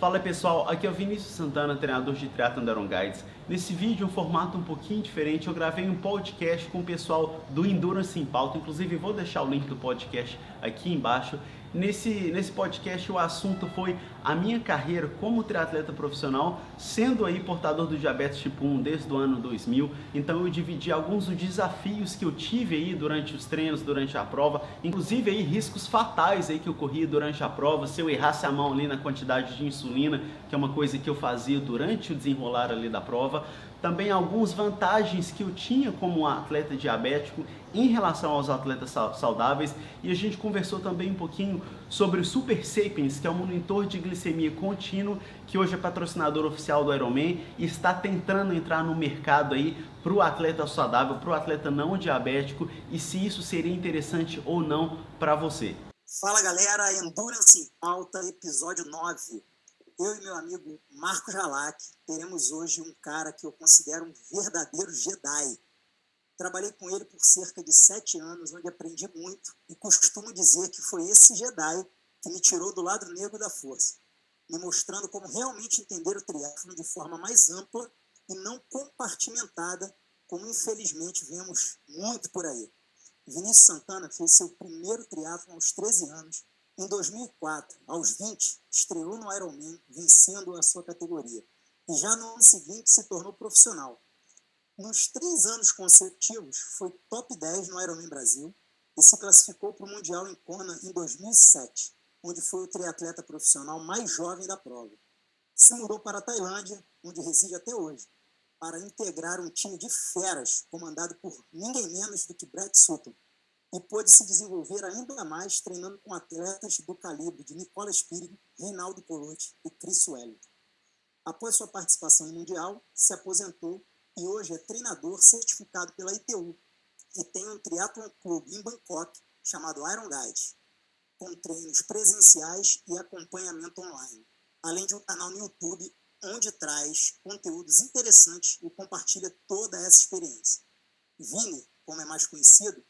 Fala pessoal, aqui é o Vinícius Santana, treinador de triatlon da Iron Guides. Nesse vídeo, um formato um pouquinho diferente, eu gravei um podcast com o pessoal do Endurance em Pauta, inclusive vou deixar o link do podcast aqui embaixo. Nesse podcast o assunto foi a minha carreira como triatleta profissional, sendo aí portador do diabetes tipo 1 desde o ano 2000. Então eu dividi alguns dos desafios que eu tive aí durante os treinos, durante a prova, inclusive aí riscos fatais aí que eu corri durante a prova, se eu errasse a mão ali na quantidade de insulina, que é uma coisa que eu fazia durante o desenrolar ali da prova. Também algumas vantagens que eu tinha como atleta diabético em relação aos atletas saudáveis, e a gente conversou também um pouquinho sobre o Super Sapiens, que é um monitor de glicemia contínuo, que hoje é patrocinador oficial do Ironman e está tentando entrar no mercado aí para o atleta saudável, para o atleta não diabético, e se isso seria interessante ou não para você. Fala galera, Endurance em Pauta, episódio 9. Eu e meu amigo Marcos Jalak teremos hoje um cara que eu considero um verdadeiro Jedi. Trabalhei com ele por cerca de 7 anos, onde aprendi muito, e costumo dizer que foi esse Jedi que me tirou do lado negro da força, me mostrando como realmente entender o triatlon de forma mais ampla e não compartimentada, como infelizmente vemos muito por aí. Vinícius Santana fez seu primeiro triatlon aos 13 anos. Em 2004, aos 20, estreou no Ironman, vencendo a sua categoria. E já no ano seguinte se tornou profissional. Nos 3 anos consecutivos, foi top 10 no Ironman Brasil e se classificou para o Mundial em Kona em 2007, onde foi o triatleta profissional mais jovem da prova. Se mudou para a Tailândia, onde reside até hoje, para integrar um time de feras comandado por ninguém menos do que Brett Sutton, e pôde se desenvolver ainda mais treinando com atletas do calibre de Nicola Spirig, Reinaldo Colotti e Chris Wellington. Após sua participação em Mundial, se aposentou e hoje é treinador certificado pela ITU e tem um triatlon clube em Bangkok chamado Iron Guides, com treinos presenciais e acompanhamento online, além de um canal no YouTube onde traz conteúdos interessantes e compartilha toda essa experiência. Vini, como é mais conhecido,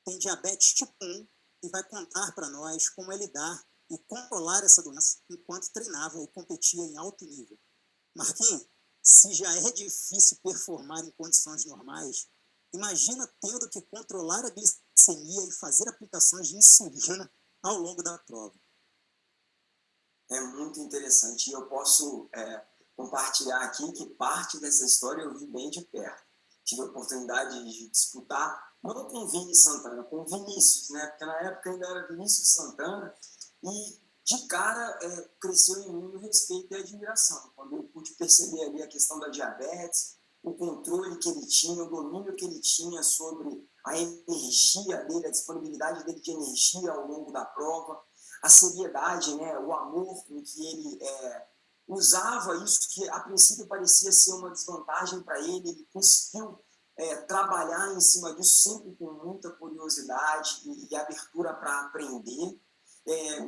tem diabetes tipo 1 e vai contar para nós como é lidar e controlar essa doença enquanto treinava e competia em alto nível. Marquinhos, se já é difícil performar em condições normais, imagina tendo que controlar a glicemia e fazer aplicações de insulina ao longo da prova. É muito interessante e eu posso compartilhar aqui que parte dessa história eu vi bem de perto. Tive a oportunidade de disputar, não com o Vini Santana, com o Vinícius, né? Porque na época ainda era Vinícius Santana, e de cara cresceu em mim o respeito e a admiração. Quando eu pude perceber ali a questão da diabetes, o controle que ele tinha, o domínio que ele tinha sobre a energia dele, a disponibilidade dele de energia ao longo da prova, a seriedade, né? O amor com que ele usava isso que a princípio parecia ser uma desvantagem para ele conseguiu trabalhar em cima disso sempre com muita curiosidade e abertura para aprender.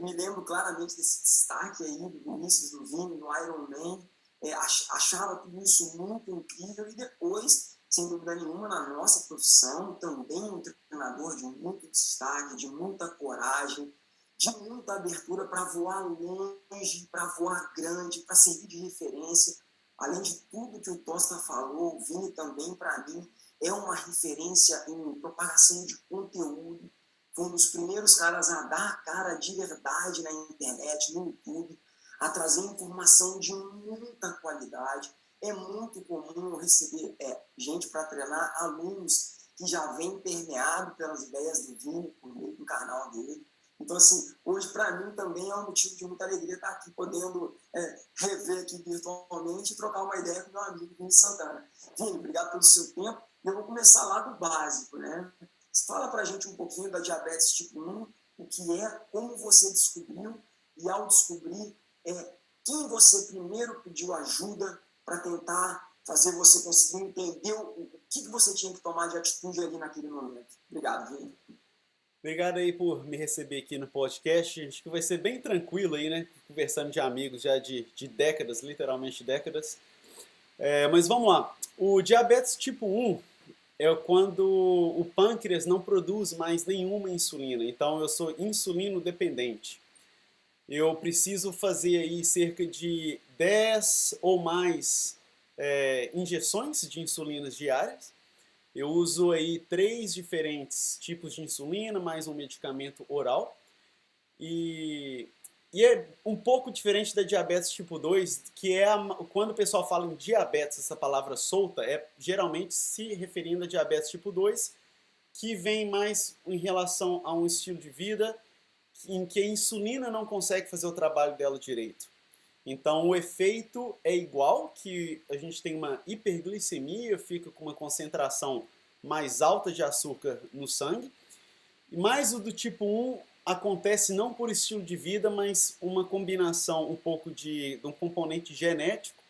Me lembro claramente desse destaque aí do Vinícius, do Vini, no Ironman, achava tudo isso muito incrível e depois, sem dúvida nenhuma, na nossa profissão, também um treinador de muito destaque, de muita coragem, de muita abertura para voar longe, para voar grande, para servir de referência. Além de tudo que o Tosta falou, o Vini também, para mim, é uma referência em propagação de conteúdo. Foi um dos primeiros caras a dar a cara de verdade na internet, no YouTube, a trazer informação de muita qualidade. É muito comum eu receber gente para treinar, alunos que já vêm permeado pelas ideias do Vini, por meio do canal dele. Então, assim, hoje para mim também é um motivo de muita alegria estar aqui podendo rever aqui virtualmente e trocar uma ideia com meu amigo Vini Santana. Vini, obrigado pelo seu tempo. Eu vou começar lá do básico, né? Fala para a gente um pouquinho da diabetes tipo 1, o que é, como você descobriu e ao descobrir, quem você primeiro pediu ajuda para tentar fazer você conseguir entender o que você tinha que tomar de atitude ali naquele momento. Obrigado, Vini. Obrigado aí por me receber aqui no podcast. Acho que vai ser bem tranquilo aí, né? Conversando de amigos já de décadas, literalmente décadas. Mas vamos lá. O diabetes tipo 1 é quando o pâncreas não produz mais nenhuma insulina. Então eu sou insulino dependente. eu preciso fazer aí cerca de 10 ou mais injeções de insulinas diárias. Eu uso aí 3 diferentes tipos de insulina, mais um medicamento oral. E, e é um pouco diferente da diabetes tipo 2, que é quando o pessoal fala em diabetes, essa palavra solta, é geralmente se referindo a diabetes tipo 2, que vem mais em relação a um estilo de vida em que a insulina não consegue fazer o trabalho dela direito. Então o efeito é igual, que a gente tem uma hiperglicemia, fica com uma concentração mais alta de açúcar no sangue, mas o do tipo 1 acontece não por estilo de vida, mas uma combinação um pouco de um componente genético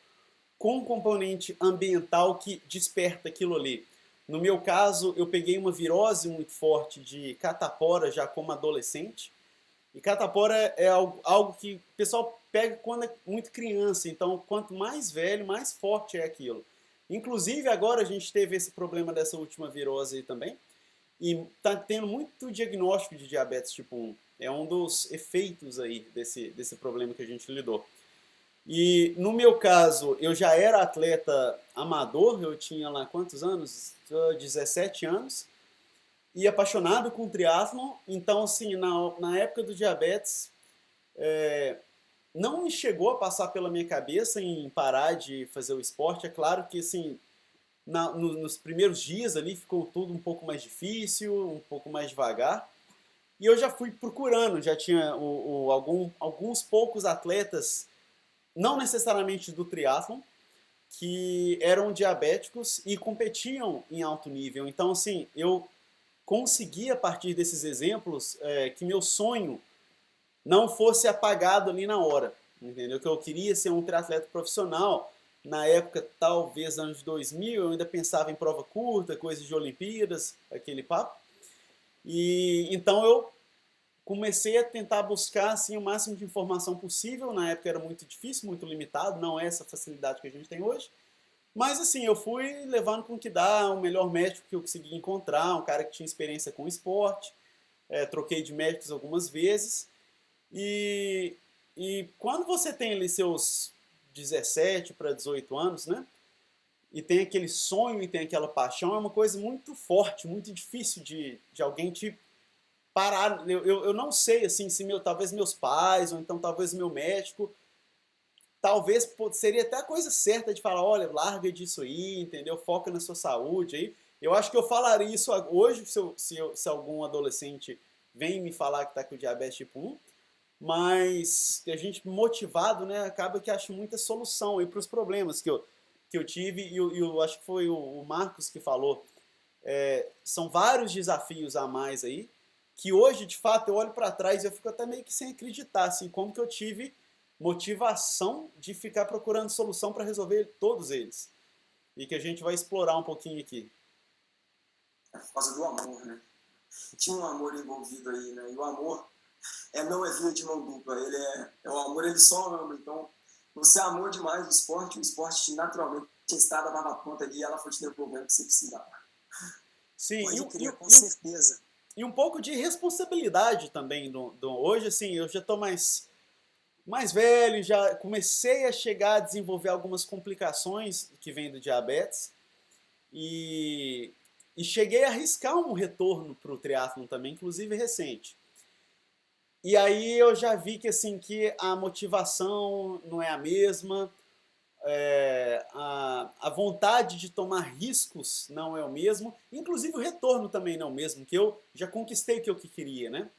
com um componente ambiental que desperta aquilo ali. No meu caso, eu peguei uma virose muito forte de catapora já como adolescente. E catapora é algo que o pessoal pega quando é muito criança. Então, quanto mais velho, mais forte é aquilo. Inclusive, agora a gente teve esse problema dessa última virose aí também. E está tendo muito diagnóstico de diabetes tipo 1. É um dos efeitos aí desse problema que a gente lidou. E no meu caso, eu já era atleta amador, eu tinha lá quantos anos? 17 anos. E apaixonado com triatlon. Então, assim, na época do diabetes, não me chegou a passar pela minha cabeça em parar de fazer o esporte. É claro que, assim, nos primeiros dias ali ficou tudo um pouco mais difícil, um pouco mais devagar. E eu já fui procurando, já tinha alguns poucos atletas, não necessariamente do triatlon, que eram diabéticos e competiam em alto nível. Então, assim, eu consegui, a partir desses exemplos, que meu sonho não fosse apagado ali na hora, entendeu? Que eu queria ser um triatleta profissional. Na época, talvez anos 2000, eu ainda pensava em prova curta, coisas de Olimpíadas, aquele papo. E então eu comecei a tentar buscar assim, o máximo de informação possível. Na época era muito difícil, muito limitado, não é essa facilidade que a gente tem hoje. Mas assim, eu fui levando com o que dá, o melhor médico que eu consegui encontrar, um cara que tinha experiência com esporte, troquei de médicos algumas vezes. E quando você tem ali seus 17 para 18 anos, né? E tem aquele sonho e tem aquela paixão, é uma coisa muito forte, muito difícil de alguém te parar. Eu não sei, assim, se talvez meus pais, ou então talvez meu médico, talvez seria até a coisa certa de falar, olha, larga disso aí, entendeu? Foca na sua saúde aí. Eu acho que eu falaria isso hoje, se algum adolescente vem me falar que está com diabetes tipo 1, mas a gente motivado, né, acaba que acha muita solução aí para os problemas que eu tive, e eu acho que foi o Marcos que falou. São vários desafios a mais aí, que hoje, de fato, eu olho para trás e eu fico até meio que sem acreditar, assim, como que eu tive motivação de ficar procurando solução para resolver todos eles. E que a gente vai explorar um pouquinho aqui. É por causa do amor, né? Tinha um amor envolvido aí, né? E o amor não é via de mão dupla. O amor, ele só ama. Então, você amou demais o esporte naturalmente tinha estado dava conta ali e ela foi te devolvendo o que você precisava. Sim, com certeza. E um pouco de responsabilidade também. Hoje, assim, eu já estou mais velho, já comecei a chegar a desenvolver algumas complicações que vêm do diabetes e cheguei a arriscar um retorno para o triatlon também, inclusive recente. E aí eu já vi que, assim, que a motivação não é a mesma, a vontade de tomar riscos não é o mesmo, inclusive o retorno também não é o mesmo, que eu já conquistei o que eu queria, né?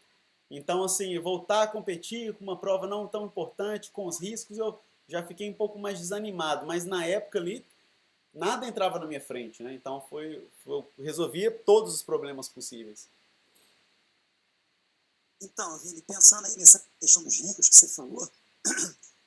Então, assim, voltar a competir com uma prova não tão importante, com os riscos, eu já fiquei um pouco mais desanimado. Mas na época ali, nada entrava na minha frente, né? Então, eu resolvia todos os problemas possíveis. Então, Vini, pensando aí nessa questão dos riscos que você falou,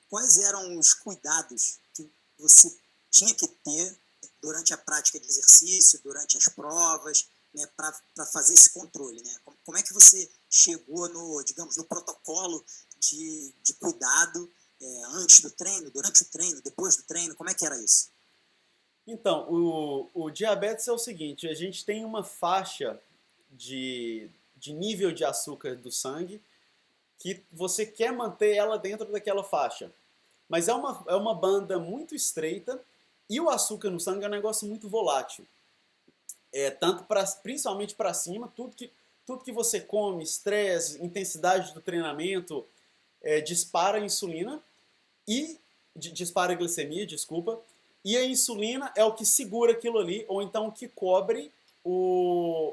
quais eram os cuidados que você tinha que ter durante a prática de exercício, durante as provas, né, para fazer esse controle, né? Como é que você chegou no protocolo de cuidado antes do treino, durante o treino, depois do treino? Como é que era isso? Então, o diabetes é o seguinte, a gente tem uma faixa de nível de açúcar do sangue que você quer manter ela dentro daquela faixa. Mas é uma banda muito estreita e o açúcar no sangue é um negócio muito volátil. Principalmente para cima, tudo que você come, estresse, intensidade do treinamento, dispara a insulina e dispara a glicemia, desculpa, e a insulina é o que segura aquilo ali, ou então o que cobre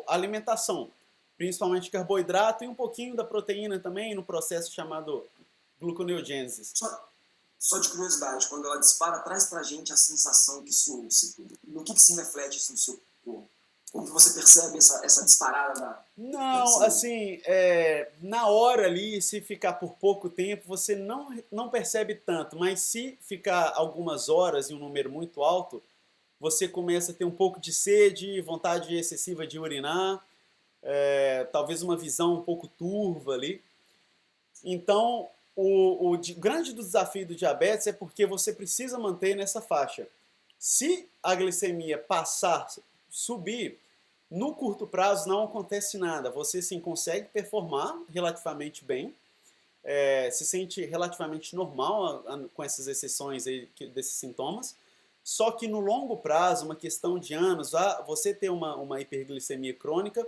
a alimentação, principalmente carboidrato e um pouquinho da proteína também no processo chamado gluconeogênese. Só de curiosidade, quando ela dispara, traz pra gente a sensação que isso, no que se reflete isso no seu corpo? Como que você percebe essa disparada da... Não, assim, na hora ali, se ficar por pouco tempo, você não percebe tanto, mas se ficar algumas horas em um número muito alto, você começa a ter um pouco de sede, vontade excessiva de urinar, talvez uma visão um pouco turva ali. Então, o grande desafio do diabetes é porque você precisa manter nessa faixa. Se a glicemia subir, no curto prazo não acontece nada. Você sim consegue performar relativamente bem, se sente relativamente normal com essas exceções aí, desses sintomas. Só que no longo prazo, uma questão de anos, você ter uma hiperglicemia crônica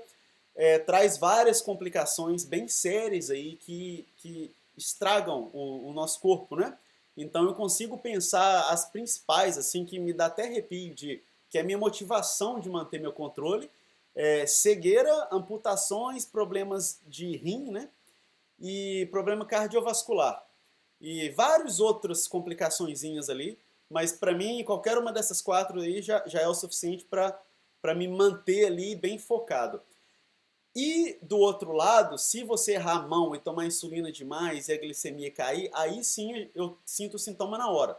traz várias complicações bem sérias aí que estragam o nosso corpo, né? Então eu consigo pensar as principais, assim, que me dá até arrepio, que é a minha motivação de manter meu controle, cegueira, amputações, problemas de rim, né? E problema cardiovascular. E várias outras complicaçõezinhas ali, mas para mim, qualquer uma dessas 4 aí já é o suficiente para me manter ali bem focado. E do outro lado, se você errar a mão e tomar insulina demais e a glicemia cair, aí sim eu sinto o sintoma na hora.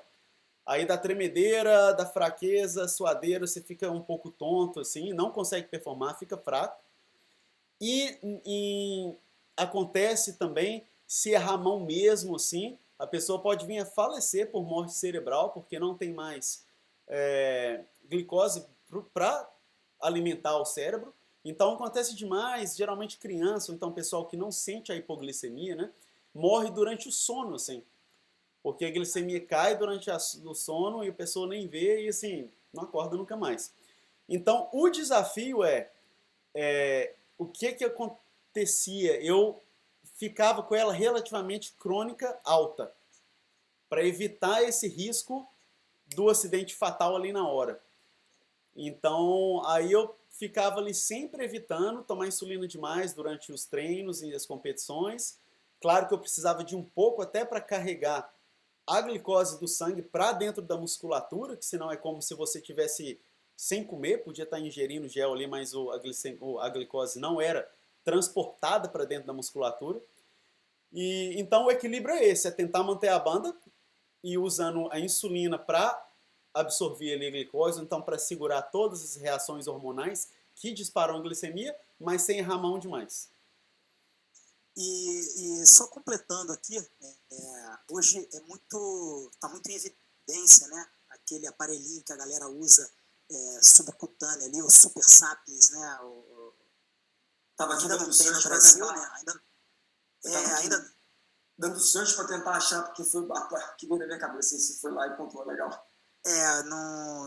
Aí dá tremedeira, dá fraqueza, suadeira, você fica um pouco tonto, assim, não consegue performar, fica fraco. E acontece também, se errar a mão mesmo, assim, a pessoa pode vir a falecer por morte cerebral, porque não tem mais glicose para alimentar o cérebro. Então acontece demais, geralmente criança, ou então pessoal que não sente a hipoglicemia, né, morre durante o sono, assim. Porque a glicemia cai durante o sono e a pessoa nem vê e assim, não acorda nunca mais. Então o desafio o que acontecia? Eu ficava com ela relativamente crônica alta, para evitar esse risco do acidente fatal ali na hora. Então aí eu ficava ali sempre evitando tomar insulina demais durante os treinos e as competições. Claro que eu precisava de um pouco até para carregar a glicose do sangue para dentro da musculatura, que senão é como se você tivesse sem comer, podia estar ingerindo gel ali, mas a glicose não era transportada para dentro da musculatura. E então o equilíbrio é esse, é tentar manter a banda e usando a insulina para absorver ali a glicose, então para segurar todas as reações hormonais que disparam a glicemia, mas sem errar mão demais. E só completando aqui, hoje está muito em evidência, né? Aquele aparelhinho que a galera usa subcutâneo ali, o Super Sapiens, né? Ainda não tem no Brasil, né? Ainda dando search para tentar achar, porque foi que veio na minha cabeça, se foi lá e pontuou legal.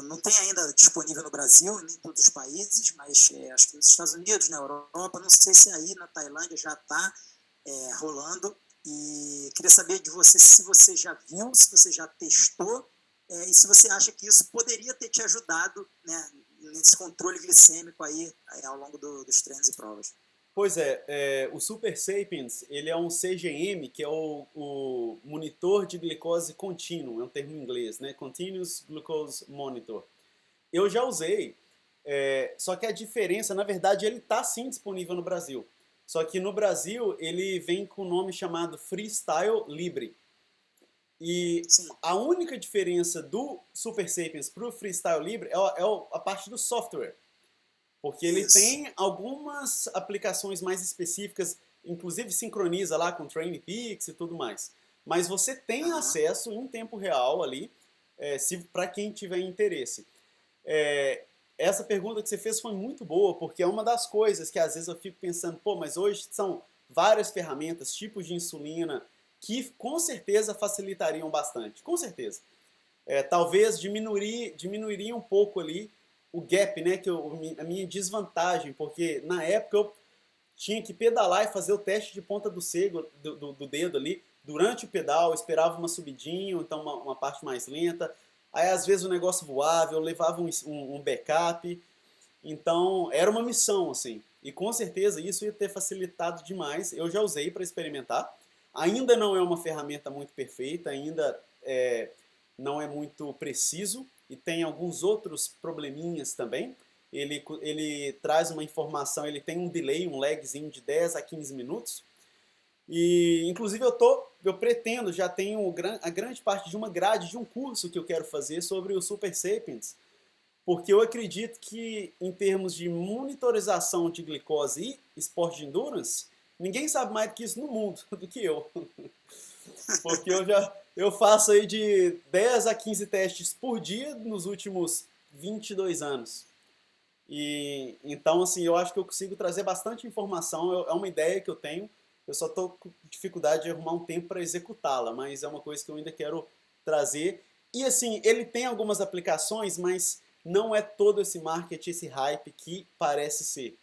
Não tem ainda disponível no Brasil, nem em todos os países, mas acho que nos Estados Unidos, na Europa, não sei se aí na Tailândia já está rolando. E queria saber de você se você já viu, se você já testou, e se você acha que isso poderia ter te ajudado, né, nesse controle glicêmico aí ao longo dos treinos e provas. Pois o Super Sapiens, ele é um CGM, que é o monitor de glicose contínuo, é um termo em inglês, né? Continuous Glucose Monitor. Eu já usei, só que a diferença, na verdade, ele está sim disponível no Brasil. Só que no Brasil, ele vem com o nome chamado Freestyle Libre. E sim, a única diferença do Super Sapiens para o Freestyle Libre é a parte do software. Porque ele tem algumas aplicações mais específicas, inclusive sincroniza lá com TrainPeaks e tudo mais. Mas você tem acesso em tempo real ali, para quem tiver interesse. Essa pergunta que você fez foi muito boa, porque é uma das coisas que às vezes eu fico pensando, pô, mas hoje são várias ferramentas, tipos de insulina, que com certeza facilitariam bastante, com certeza. Talvez diminuiria um pouco ali o gap, né, a minha desvantagem, porque na época eu tinha que pedalar e fazer o teste de ponta do dedo ali, durante o pedal, esperava uma subidinha, ou então uma parte mais lenta, aí às vezes o negócio voava, eu levava um backup, então era uma missão, assim, e com certeza isso ia ter facilitado demais, eu já usei para experimentar, ainda não é uma ferramenta muito perfeita, ainda não é muito preciso, e tem alguns outros probleminhas também. Ele traz uma informação, ele tem um delay, um lagzinho de 10 a 15 minutos. E inclusive eu pretendo, já tenho a grande parte de uma grade de um curso que eu quero fazer sobre o Super Sapiens, porque eu acredito que em termos de monitorização de glicose e esporte de endurance, ninguém sabe mais do que isso no mundo do que eu. Porque eu faço aí de 10 a 15 testes por dia nos últimos 22 anos. E então, assim, eu acho que eu consigo trazer bastante informação. É uma ideia que eu tenho. Eu só estou com dificuldade de arrumar um tempo para executá-la, mas é uma coisa que eu ainda quero trazer. E assim, ele tem algumas aplicações, mas não é todo esse marketing, esse hype que parece ser.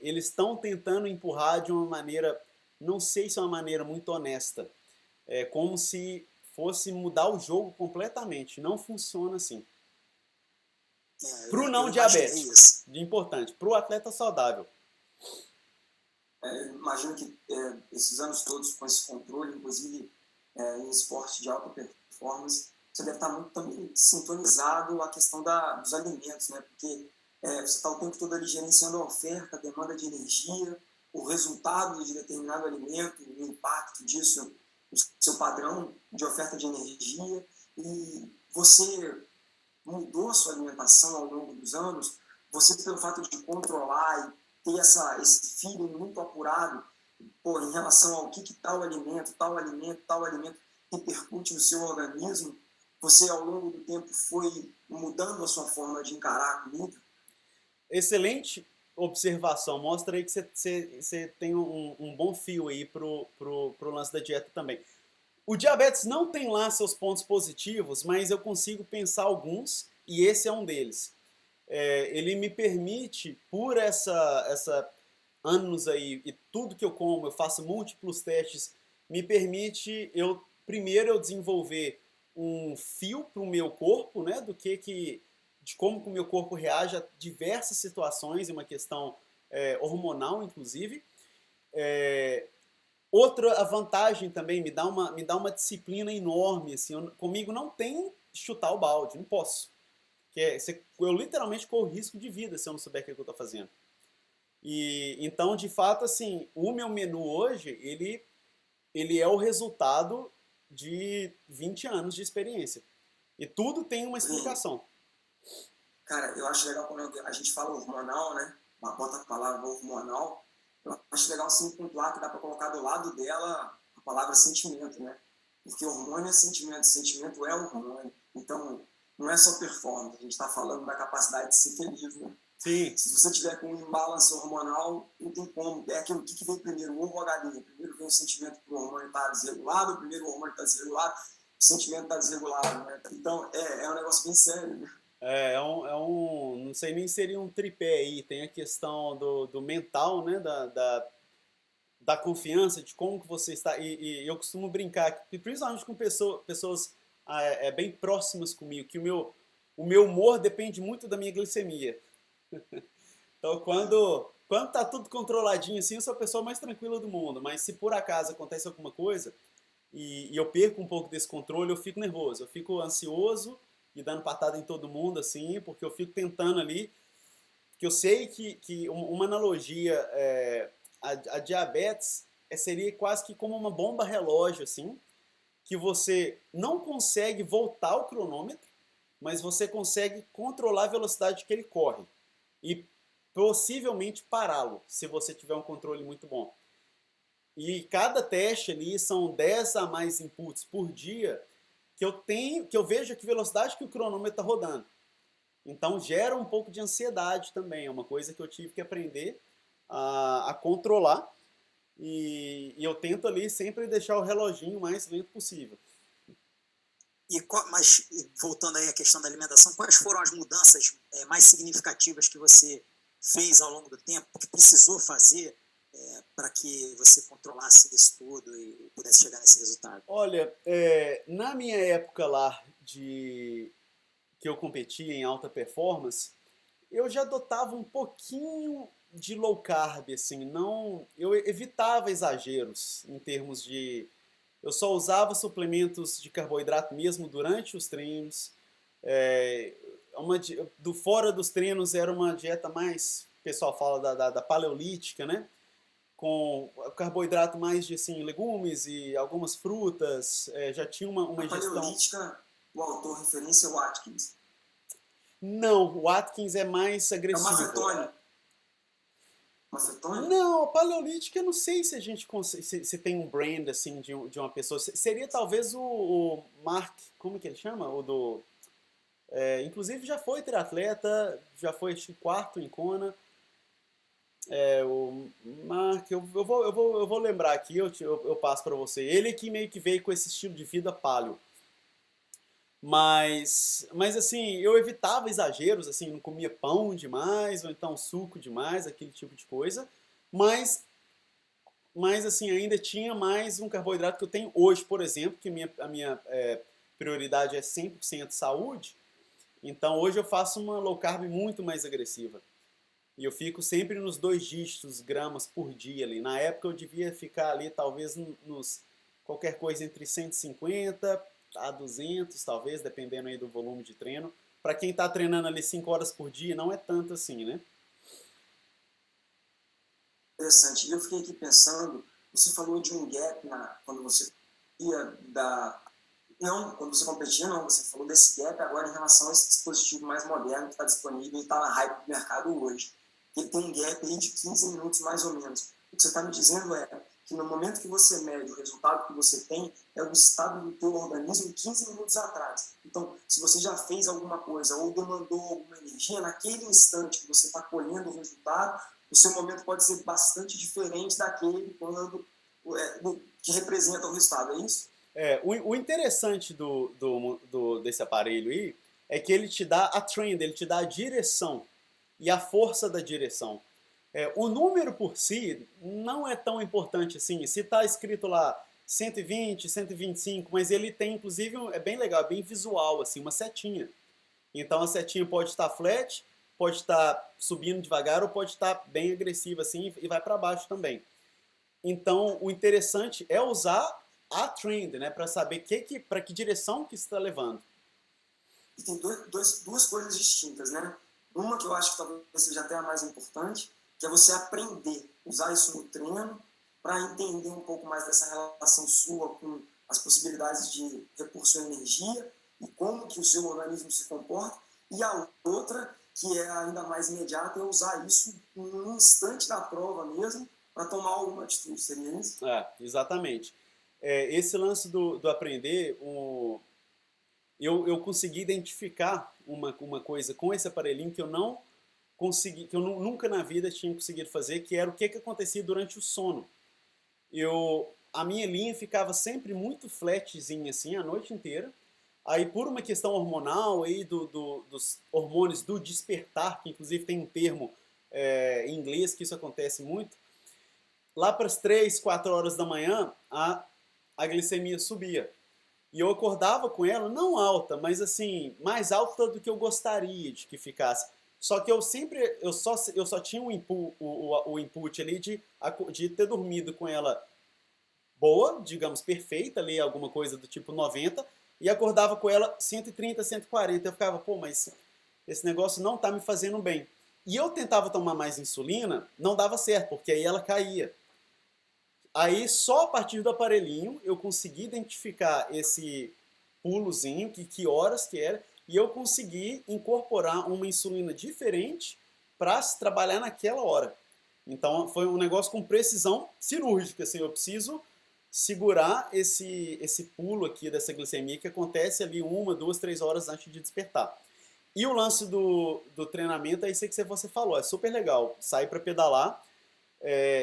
Eles estão tentando empurrar de uma maneira, não sei se é uma maneira muito honesta. É como se fosse mudar o jogo completamente. Não funciona assim. Para o não diabético, de importante. Para o atleta saudável. Imagino que esses anos todos com esse controle, inclusive em esporte de alta performance, você deve estar muito também sintonizado à questão dos alimentos, né? Porque você está o tempo todo ali gerenciando a oferta, a demanda de energia, o resultado de determinado alimento, o impacto disso no seu padrão de oferta de energia, e você mudou a sua alimentação ao longo dos anos, você pelo fato de controlar e ter esse feeling muito apurado em relação ao que tal alimento repercute no seu organismo, você ao longo do tempo foi mudando a sua forma de encarar a comida? Excelente observação, mostra aí que você tem um bom fio aí pro lance da dieta também. O diabetes não tem lá seus pontos positivos, mas eu consigo pensar alguns, e esse é um deles. Ele me permite, por essa anos aí, e tudo que eu como, eu faço múltiplos testes, me permite, primeiro eu desenvolver um fio para o meu corpo, né, de como o meu corpo reage a diversas situações, uma questão hormonal, inclusive. Outra vantagem também, me dá uma disciplina enorme, assim, comigo não tem chutar o balde, não posso. Eu literalmente corro risco de vida se eu não souber o que eu estou fazendo. E então, de fato, assim, o meu menu hoje, ele é o resultado de 20 anos de experiência. E tudo tem uma explicação. Cara, eu acho legal quando a gente fala hormonal, né? Bota a palavra hormonal. Eu acho legal sim pontuar que dá para colocar do lado dela a palavra sentimento, né? Porque hormônio é sentimento, sentimento é hormônio. Então, não é só performance, a gente está falando da capacidade de ser feliz, né? Sim. Se você tiver com um imbalance hormonal, não tem como. É aquilo que vem primeiro, o ovo ou a galinha. Primeiro vem o sentimento que o hormônio está desregulado, primeiro o hormônio está desregulado, o sentimento está desregulado, né? Então, é um negócio bem sério, né? Não sei nem se seria um tripé aí, tem a questão do mental, né, da confiança, de como que você está, e eu costumo brincar, principalmente com pessoas bem próximas comigo, que o meu humor depende muito da minha glicemia. Então quando tá tudo controladinho assim, eu sou a pessoa mais tranquila do mundo, mas se por acaso acontece alguma coisa, e eu perco um pouco desse controle, eu fico nervoso, eu fico ansioso, e dando patada em todo mundo, assim, porque eu fico tentando ali, que eu sei que uma analogia, a diabetes seria quase que como uma bomba relógio, assim, que você não consegue voltar o cronômetro, mas você consegue controlar a velocidade que ele corre e possivelmente pará-lo, se você tiver um controle muito bom. E cada teste ali são 10 a mais inputs por dia, que eu vejo a que velocidade que o cronômetro está rodando. Então gera um pouco de ansiedade também, é uma coisa que eu tive que aprender a controlar. e eu tento ali sempre deixar o reloginho o mais lento possível. Mas, voltando aí à questão da alimentação, quais foram as mudanças mais significativas que você fez ao longo do tempo, que precisou fazer para que você controlasse isso tudo e pudesse chegar nesse resultado? Olha, na minha época lá que eu competia em alta performance, eu já adotava um pouquinho de low carb, assim, não, eu evitava exageros em termos de, eu só usava suplementos de carboidrato mesmo durante os treinos. É, fora dos treinos era uma dieta mais, o pessoal fala da paleolítica, né? Com carboidrato mais de assim, legumes e algumas frutas, já tinha uma A ingestão. paleolítica, o autor referência é o Atkins. Não, o Atkins é mais É o agressivo. Macetone. Macetone? Não, a paleolítica eu não sei se a gente se tem um brand assim de uma pessoa. Seria talvez o Mark, como que ele chama? O do. Inclusive já foi triatleta, já foi acho que quarto em Kona. O Mark, eu vou lembrar aqui, eu passo para você. Ele que meio que veio com esse estilo de vida paleo. Mas assim, eu evitava exageros, assim, não comia pão demais, ou então suco demais, aquele tipo de coisa. Mas assim, ainda tinha mais um carboidrato que eu tenho hoje, por exemplo, que a minha prioridade é 100% saúde. Então hoje eu faço uma low carb muito mais agressiva. E eu fico sempre nos 2 dígitos gramas por dia ali. Na época eu devia ficar ali talvez nos qualquer coisa entre 150 a 200, talvez, dependendo aí do volume de treino. Para quem está treinando ali 5 horas por dia, não é tanto assim, né? Interessante. E eu fiquei aqui pensando, você falou de um gap quando você ia não, quando você competia, não, você falou desse gap agora em relação a esse dispositivo mais moderno que está disponível e está na hype do mercado hoje. Ele tem um gap aí de 15 minutos mais ou menos. O que você está me dizendo é que no momento que você mede o resultado que você tem é o estado do teu organismo 15 minutos atrás. Então, se você já fez alguma coisa ou demandou alguma energia, naquele instante que você está colhendo o resultado, o seu momento pode ser bastante diferente daquele que representa o resultado, é isso? O interessante desse aparelho aí é que ele te dá a trend, ele te dá a direção e a força da direção. O número por si não é tão importante assim. Se está escrito lá 120, 125, mas ele tem inclusive, é bem legal, é bem visual, assim, uma setinha. Então a setinha pode estar flat, pode estar subindo devagar ou pode estar bem agressiva assim e vai para baixo também. Então o interessante é usar a trend, né, para saber para que direção que está levando. E tem duas coisas distintas, né? Uma que eu acho que talvez seja até a mais importante, que é você aprender, usar isso no treino para entender um pouco mais dessa relação sua com as possibilidades de repor sua energia e como que o seu organismo se comporta. E a outra, que é ainda mais imediata, é usar isso no instante da prova mesmo para tomar alguma atitude, seria isso? Exatamente. Esse lance do aprender, eu consegui identificar uma coisa com esse aparelhinho que eu não consegui, que eu nunca na vida tinha conseguido fazer, que era o que acontecia durante o sono. A minha linha ficava sempre muito flatzinha assim a noite inteira. Aí por uma questão hormonal aí dos hormônios do despertar, que inclusive tem um termo em inglês que isso acontece muito, lá para as 3, 4 horas da manhã a glicemia subia. E eu acordava com ela, não alta, mas assim, mais alta do que eu gostaria de que ficasse. Só que eu só tinha o input ali de ter dormido com ela boa, digamos, perfeita, ali alguma coisa do tipo 90, e acordava com ela 130, 140. Eu ficava, pô, mas esse negócio não tá me fazendo bem. E eu tentava tomar mais insulina, não dava certo, porque aí ela caía. Aí só a partir do aparelhinho eu consegui identificar esse pulozinho, que horas que era, e eu consegui incorporar uma insulina diferente para se trabalhar naquela hora. Então foi um negócio com precisão cirúrgica, assim, eu preciso segurar esse pulo aqui dessa glicemia que acontece ali 1, 2, 3 horas antes de despertar. E o lance do treinamento é isso que você falou, é super legal, sair para pedalar.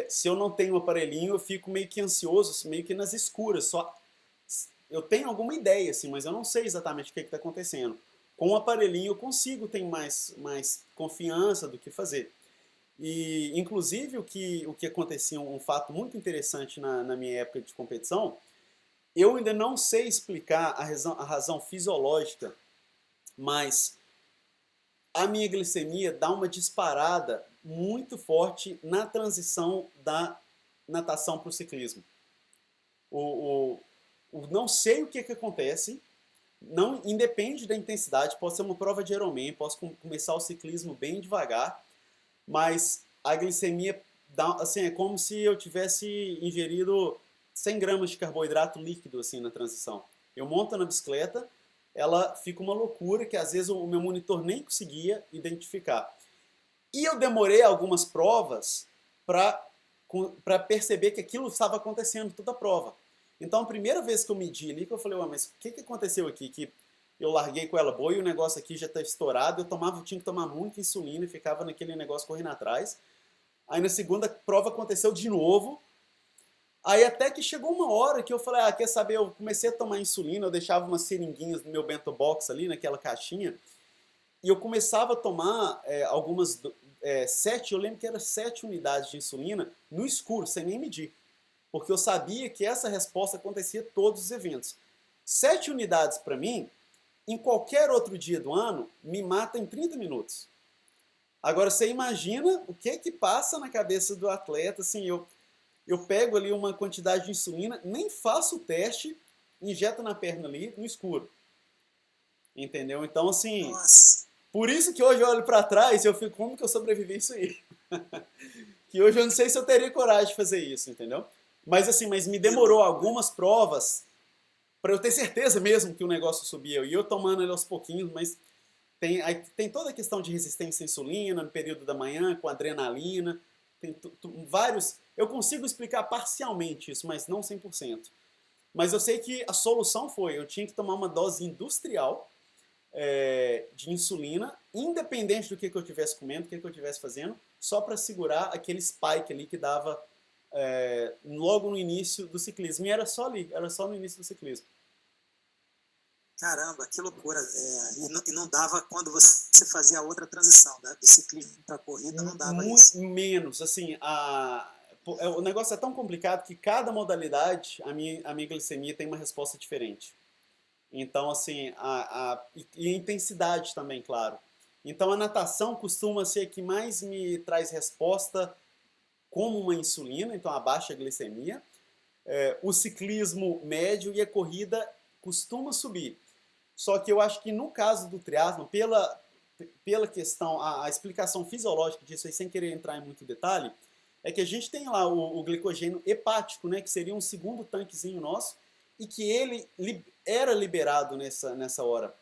se eu não tenho um aparelhinho, eu fico meio que ansioso, assim, meio que nas escuras. Só eu tenho alguma ideia, assim, mas eu não sei exatamente o que está acontecendo. Com o aparelhinho eu consigo ter mais confiança do que fazer. E, inclusive, o que acontecia, um fato muito interessante na minha época de competição, eu ainda não sei explicar a razão fisiológica, mas a minha glicemia dá uma disparada muito forte na transição da natação para o ciclismo. Não sei o que acontece, não independe da intensidade, pode ser uma prova de Ironman, posso começar o ciclismo bem devagar, mas a glicemia dá, assim, é como se eu tivesse ingerido 100 gramas de carboidrato líquido assim, na transição. Eu monto na bicicleta, ela fica uma loucura que às vezes o meu monitor nem conseguia identificar. E eu demorei algumas provas para perceber que aquilo estava acontecendo toda a prova. Então a primeira vez que eu medi ali, que eu falei, mas o que aconteceu aqui? Que eu larguei com ela boa e o negócio aqui já está estourado, tinha que tomar muita insulina e ficava naquele negócio correndo atrás. Aí na segunda prova aconteceu de novo. Aí até que chegou uma hora que eu falei, quer saber, eu comecei a tomar insulina, eu deixava umas seringuinhas no meu bento box ali, naquela caixinha, e eu começava a tomar algumas, 7, eu lembro que era 7 unidades de insulina no escuro, sem nem medir. Porque eu sabia que essa resposta acontecia em todos os eventos. 7 unidades para mim, em qualquer outro dia do ano, me mata em 30 minutos. Agora você imagina o que passa na cabeça do atleta, assim, eu pego ali uma quantidade de insulina, nem faço o teste, injeto na perna ali, no escuro. Entendeu? Então, assim, Nossa. por isso que hoje eu olho para trás e eu fico, como que eu sobrevivi a isso aí? Que hoje eu não sei se eu teria coragem de fazer isso, entendeu? Mas assim, me demorou algumas provas para eu ter certeza mesmo que o negócio subia. E eu tomando ele aos pouquinhos, mas tem toda a questão de resistência à insulina no período da manhã, com adrenalina, tem vários... Eu consigo explicar parcialmente isso, mas não 100%. Mas eu sei que a solução eu tinha que tomar uma dose industrial de insulina, independente do que eu estivesse comendo, o que eu estivesse fazendo, só para segurar aquele spike ali que dava logo no início do ciclismo. E era só ali, era só no início do ciclismo. Caramba, que loucura. E não dava quando você fazia a outra transição, né? Do ciclismo para a corrida, não dava muito isso. Menos, assim, o negócio é tão complicado que cada modalidade, a minha glicemia tem uma resposta diferente. Então, assim, e a intensidade também, claro. Então, a natação costuma ser a que mais me traz resposta como uma insulina, então abaixa a glicemia. O ciclismo médio e a corrida costuma subir. Só que eu acho que no caso do triatlon, pela questão, a explicação fisiológica disso aí, sem querer entrar em muito detalhe, é que a gente tem lá o glicogênio hepático, né, que seria um segundo tanquezinho nosso, e que ele era liberado nessa hora.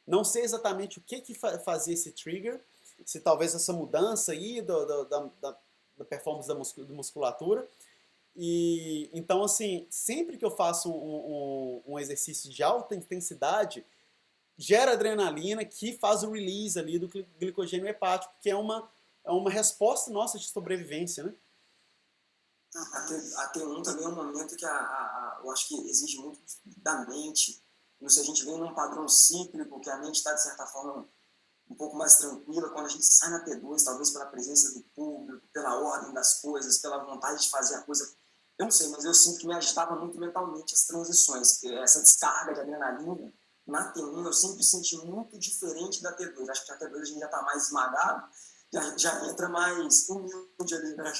Não sei exatamente o que fazia esse trigger, se talvez essa mudança aí da performance da musculatura. E então, assim, sempre que eu faço um exercício de alta intensidade, gera adrenalina que faz o release ali do glicogênio hepático, que é uma resposta nossa de sobrevivência, né? A T1 também é um momento que eu acho que exige muito da mente. Se a gente vem num padrão cíclico, que a mente está, de certa forma, um pouco mais tranquila, quando a gente sai na T2, talvez pela presença do público, pela ordem das coisas, pela vontade de fazer a coisa. Eu não sei, mas eu sinto que me agitava muito mentalmente as transições. Essa descarga de adrenalina, na T1 eu sempre senti muito diferente da T2. Acho que na T2 a gente já está mais esmagado, já entra mais humilde ali, né?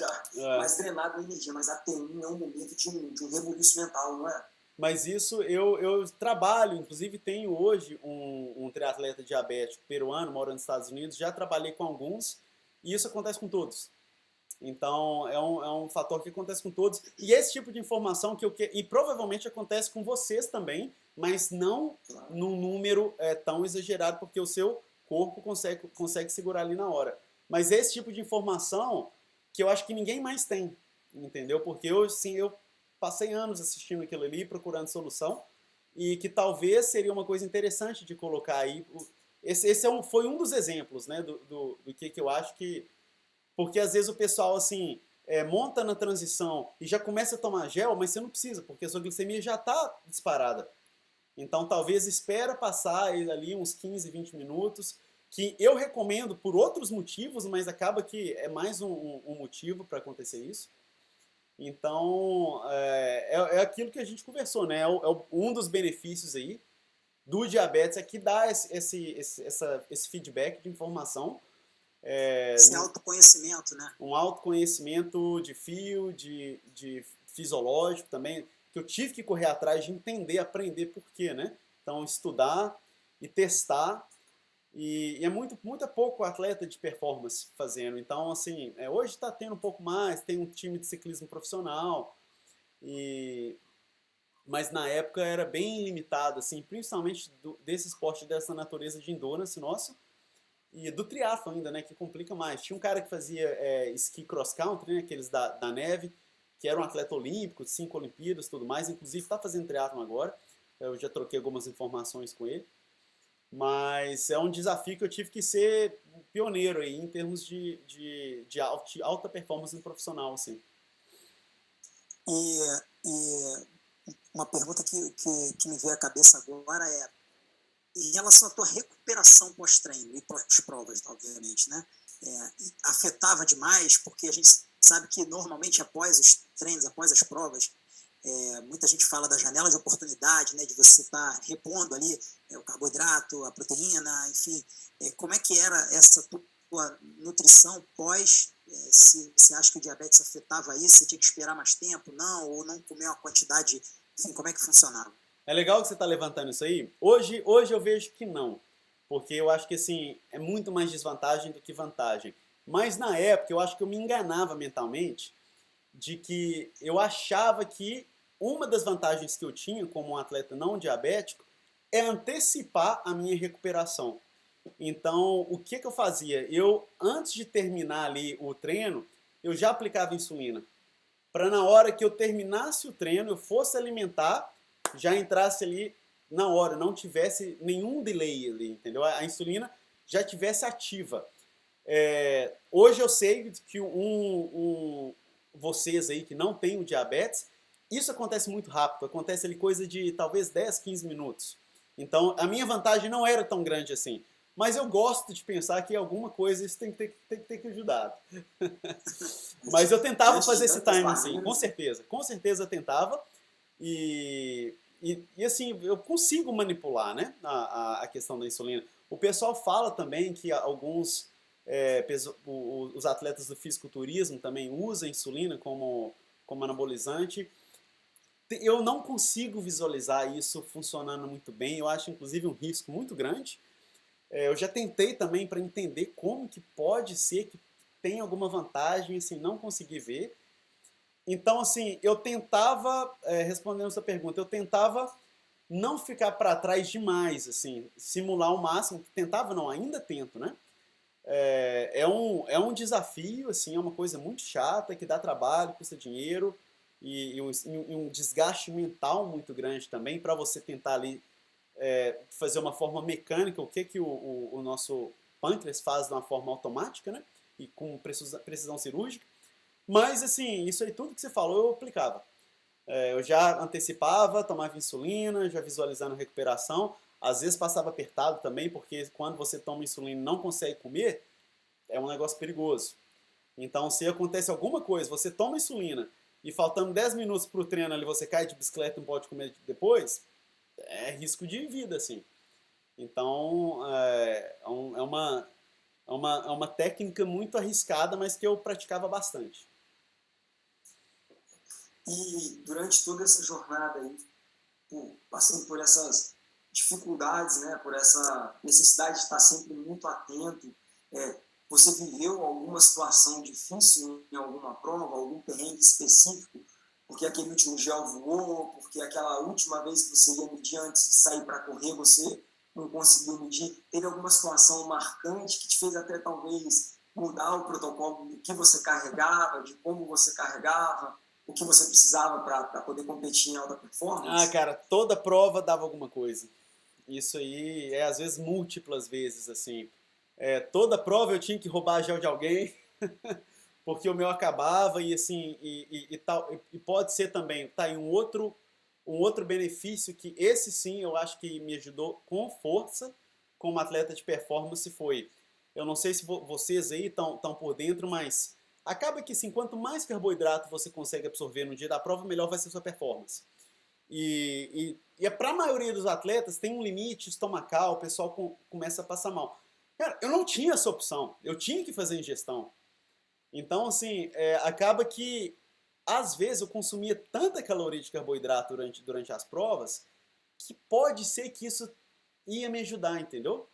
Mais drenado de energia. Mas a T1 é um momento de um rebuliço mental, não é? Mas isso eu trabalho, inclusive tenho hoje um triatleta diabético peruano, mora nos Estados Unidos, já trabalhei com alguns, e isso acontece com todos. Então é um fator que acontece com todos. E esse tipo de informação e provavelmente acontece com vocês também, mas não num número tão exagerado, porque o seu corpo consegue segurar ali na hora. Mas esse tipo de informação que eu acho que ninguém mais tem, entendeu? Porque eu passei anos assistindo aquilo ali, procurando solução, e que talvez seria uma coisa interessante de colocar aí. Esse foi um dos exemplos, né, do que eu acho que... Porque às vezes o pessoal, assim, monta na transição e já começa a tomar gel, mas você não precisa, porque a sua glicemia já está disparada. Então talvez espera passar ali uns 15, 20 minutos, que eu recomendo por outros motivos, mas acaba que é mais um motivo para acontecer isso. Então é aquilo que a gente conversou, né? Um dos benefícios aí do diabetes é que dá esse feedback de informação. Esse autoconhecimento, né? Um autoconhecimento de fio, de fisiológico também, que eu tive que correr atrás de entender, aprender por quê, né? Então, estudar e testar, e é muito pouco atleta de performance fazendo. Então, assim, hoje está tendo um pouco mais, tem um time de ciclismo profissional, mas na época era bem limitado, assim, principalmente desse esporte dessa natureza de endurance nosso, e do triatlo ainda, né, que complica mais. Tinha um cara que fazia esqui cross-country, né, aqueles da neve, que era um atleta olímpico, de 5 Olimpíadas e tudo mais, inclusive está fazendo triatlo agora, eu já troquei algumas informações com ele, mas é um desafio que eu tive que ser pioneiro aí, em termos de alta performance no profissional, assim. E uma pergunta que me veio à cabeça agora é, em relação à tua recuperação pós-treino e pós-provas, obviamente, né? Afetava demais, porque a gente sabe que normalmente após os treinos, após as provas, muita gente fala da janela de oportunidade, né? De você estar repondo ali o carboidrato, a proteína, enfim. Como é que era essa tua nutrição pós? Se você acha que o diabetes afetava isso, você tinha que esperar mais tempo, não? Ou não comer uma quantidade, enfim, como é que funcionava? É legal que você está levantando isso aí. Hoje eu vejo que não, porque eu acho que assim é muito mais desvantagem do que vantagem. Mas na época eu acho que eu me enganava mentalmente de que eu achava que uma das vantagens que eu tinha como um atleta não diabético é antecipar a minha recuperação. Então, o que eu fazia? Eu, antes de terminar ali o treino, eu já aplicava insulina. Para na hora que eu terminasse o treino, eu fosse alimentar, já entrasse ali na hora, não tivesse nenhum delay ali, entendeu? A insulina já tivesse ativa. Hoje eu sei que vocês aí que não têm o diabetes, isso acontece muito rápido, acontece ali coisa de talvez 10, 15 minutos. Então a minha vantagem não era tão grande assim. Mas eu gosto de pensar que alguma coisa isso tem que ter ajudado. Mas eu tentava fazer esse timing assim, com certeza eu tentava. E assim, eu consigo manipular, né, a questão da insulina. O pessoal fala também que alguns, os atletas do fisiculturismo também usam insulina como anabolizante. Eu não consigo visualizar isso funcionando muito bem, eu acho inclusive um risco muito grande. Eu já tentei também para entender como que pode ser que tem alguma vantagem, assim, não consegui ver. Então, assim, eu tentava, respondendo a sua pergunta, eu tentava não ficar para trás demais, assim, simular o máximo, tentava não, ainda tento, né? É um desafio, assim, é uma coisa muito chata, que dá trabalho, custa dinheiro e um desgaste mental muito grande também para você tentar ali fazer uma forma mecânica, o que o nosso pâncreas faz de uma forma automática, né? E com precisão cirúrgica. Mas, assim, isso aí tudo que você falou eu aplicava. Eu já antecipava, tomava insulina, já visualizando a recuperação. Às vezes passava apertado também, porque quando você toma insulina e não consegue comer, é um negócio perigoso. Então, se acontece alguma coisa, você toma insulina e faltando 10 minutos para o treino ali, você cai de bicicleta e não pode comer depois, é risco de vida, assim. Então, é uma técnica muito arriscada, mas que eu praticava bastante. E durante toda essa jornada aí, passando por essas dificuldades, né, por essa necessidade de estar sempre muito atento, você viveu alguma situação difícil em alguma prova, algum perrengue específico? Porque aquele último gel voou, porque aquela última vez que você ia medir antes de sair para correr, você não conseguiu medir. Teve alguma situação marcante que te fez até talvez mudar o protocolo do que você carregava, de como você carregava, o que você precisava para poder competir em alta performance? Cara, toda prova dava alguma coisa. Isso aí às vezes múltiplas vezes, assim. Toda prova eu tinha que roubar gel de alguém. porque o meu acabava e assim, tal, e pode ser também, tá aí um outro benefício que esse sim eu acho que me ajudou com força como atleta de performance foi, eu não sei se vocês aí estão por dentro, mas acaba que assim, quanto mais carboidrato você consegue absorver no dia da prova, melhor vai ser a sua performance. E para a maioria dos atletas tem um limite estomacal, o pessoal começa a passar mal. Cara, eu não tinha essa opção, eu tinha que fazer ingestão. Então, assim, acaba que às vezes eu consumia tanta caloria de carboidrato durante as provas que pode ser que isso ia me ajudar, entendeu?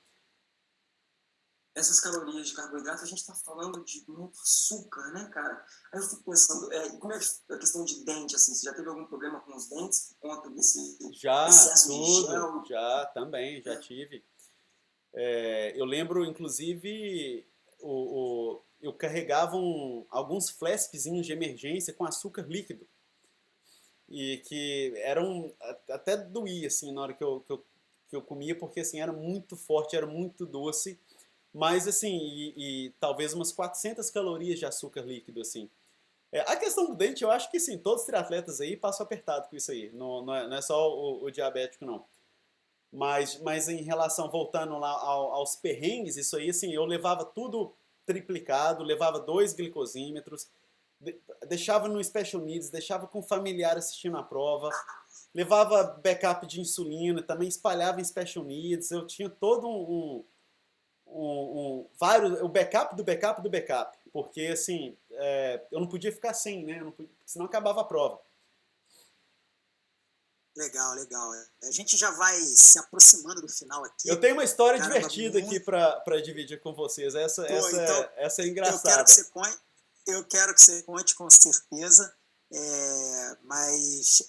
Essas calorias de carboidrato, a gente está falando de muito açúcar, né, cara? Aí eu fico pensando, como é a questão de dente, assim? Você já teve algum problema com os dentes por conta desse Já, excesso de tudo, gel? já, também, já tive. Eu lembro, inclusive, eu carregava alguns flaskzinhos de emergência com açúcar líquido. E que eram, até doía, assim, na hora que eu comia, porque, assim, era muito forte, era muito doce. Mas, assim, e talvez umas 400 calorias de açúcar líquido, assim. A questão do dente, eu acho que, sim, todos os triatletas aí passam apertado com isso aí. Não é só o diabético, não. Mas em relação, voltando lá aos perrengues, isso aí, assim, eu levava tudo triplicado, levava 2 glicosímetros, deixava no Special Needs, deixava com o familiar assistindo a prova, levava backup de insulina, também espalhava em Special Needs, eu tinha todo o backup do backup do backup, porque assim, eu não podia ficar sem, né? Senão acabava a prova. Legal, legal. A gente já vai se aproximando do final aqui. Eu tenho uma história Caramba, divertida aqui para dividir com vocês. Essa é engraçada. Eu quero que você conte com certeza. Mas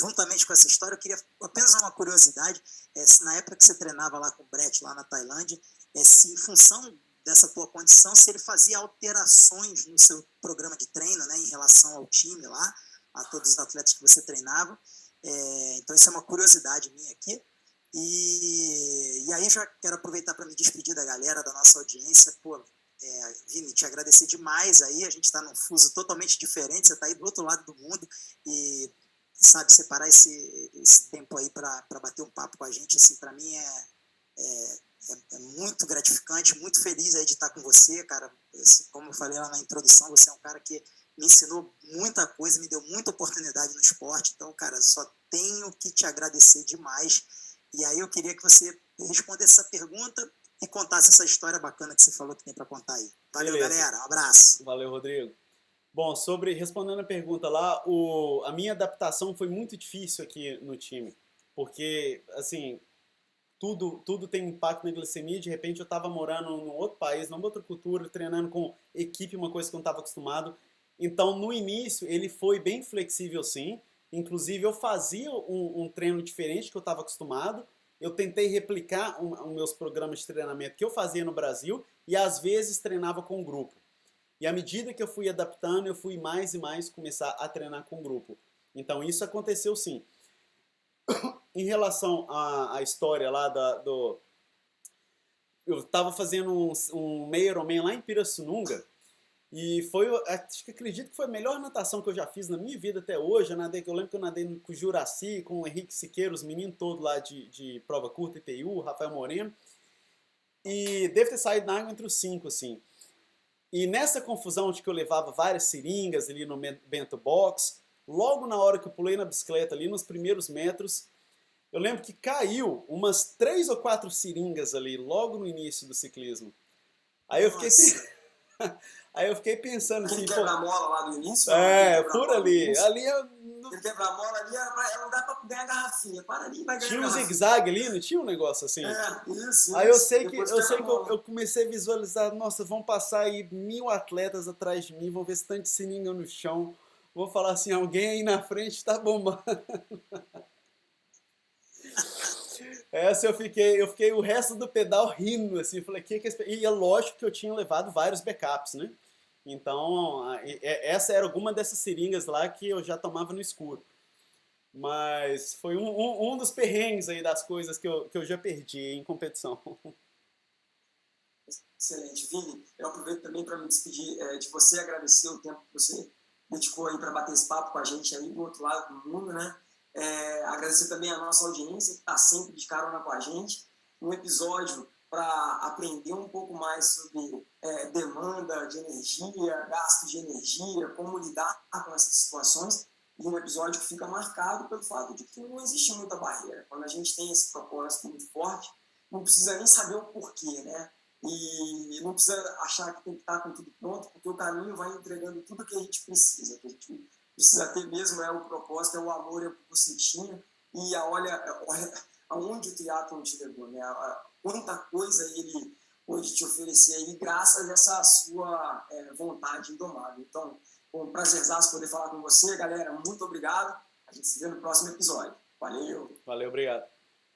juntamente com essa história, eu queria apenas uma curiosidade. Se na época que você treinava lá com o Brett, lá na Tailândia, se em função dessa tua condição, se ele fazia alterações no seu programa de treino, né, em relação ao time lá, a todos os atletas que você treinava. Então, isso é uma curiosidade minha aqui. E aí, já quero aproveitar para me despedir da galera, da nossa audiência. Pô, Vini, te agradecer demais aí. A gente está num fuso totalmente diferente. Você está aí do outro lado do mundo e sabe separar esse tempo aí para bater um papo com a gente. Assim, para mim é muito gratificante, muito feliz aí de estar com você, cara. Como eu falei lá na introdução, você é um cara que me ensinou muita coisa, me deu muita oportunidade no esporte. Então, cara, só tenho que te agradecer demais. E aí eu queria que você respondesse essa pergunta e contasse essa história bacana que você falou que tem para contar aí. Valeu, beleza, galera. Um abraço. Valeu, Rodrigo. Bom, respondendo a pergunta lá, a minha adaptação foi muito difícil aqui no time. Porque, assim, tudo tem impacto na glicemia. De repente eu estava morando num outro país, numa outra cultura, treinando com equipe, uma coisa que eu não estava acostumado. Então, no início, ele foi bem flexível, sim. Inclusive, eu fazia um treino diferente que eu estava acostumado. Eu tentei replicar os meus programas de treinamento que eu fazia no Brasil e, às vezes, treinava com um grupo. E à medida que eu fui adaptando, eu fui mais e mais começar a treinar com um grupo. Então, isso aconteceu, sim. Em relação à história lá eu estava fazendo um meio Ironman lá em Pirassununga. E acredito que foi a melhor natação que eu já fiz na minha vida até hoje. Eu lembro que eu nadei com o Juraci, com o Henrique Siqueira, os meninos todos lá de prova curta, ITU, Rafael Moreno. E devo ter saído na água entre os 5, assim. E nessa confusão de que eu levava várias seringas ali no Bento Box, logo na hora que eu pulei na bicicleta ali, nos primeiros metros, eu lembro que caiu umas 3 ou 4 seringas ali, logo no início do ciclismo. Aí eu fiquei pensando assim... Aquele quebra-mola lá do início? Por ali. Aquele quebra-mola ali, não dá pra ganhar a garrafinha. Para ali, vai ganhar. Tinha um zigue-zague ali, não tinha um negócio assim? Isso. Aí eu sei que eu comecei a visualizar, nossa, vão passar aí 1000 atletas atrás de mim, vão ver esse tanto de seringa no chão. Vou falar assim, alguém aí na frente tá bombando. Essa eu fiquei o resto do pedal rindo, assim, falei, e é lógico que eu tinha levado vários backups, né? Então, essa era alguma dessas seringas lá que eu já tomava no escuro. Mas foi um dos perrengues aí das coisas que eu já perdi em competição. Excelente. Vini, eu aproveito também para me despedir de você, agradecer o tempo que você dedicou aí para bater esse papo com a gente aí do outro lado do mundo, né? Agradecer também a nossa audiência que está sempre de carona com a gente. Um episódio para aprender um pouco mais sobre demanda de energia, gasto de energia, como lidar com essas situações. E um episódio que fica marcado pelo fato de que não existe muita barreira. Quando a gente tem esse propósito muito forte, não precisa nem saber o porquê, né? E não precisa achar que tem que estar com tudo pronto, porque o caminho vai entregando tudo que a gente precisa. Que a gente precisa ter mesmo o propósito, o amor, é o que você tinha. E olha aonde o triatlon te levou, né? Quanta coisa ele pôde te oferecer aí, graças a essa sua vontade indomável. Então, foi um prazerzaço poder falar com você, galera. Muito obrigado. A gente se vê no próximo episódio. Valeu! Valeu, obrigado.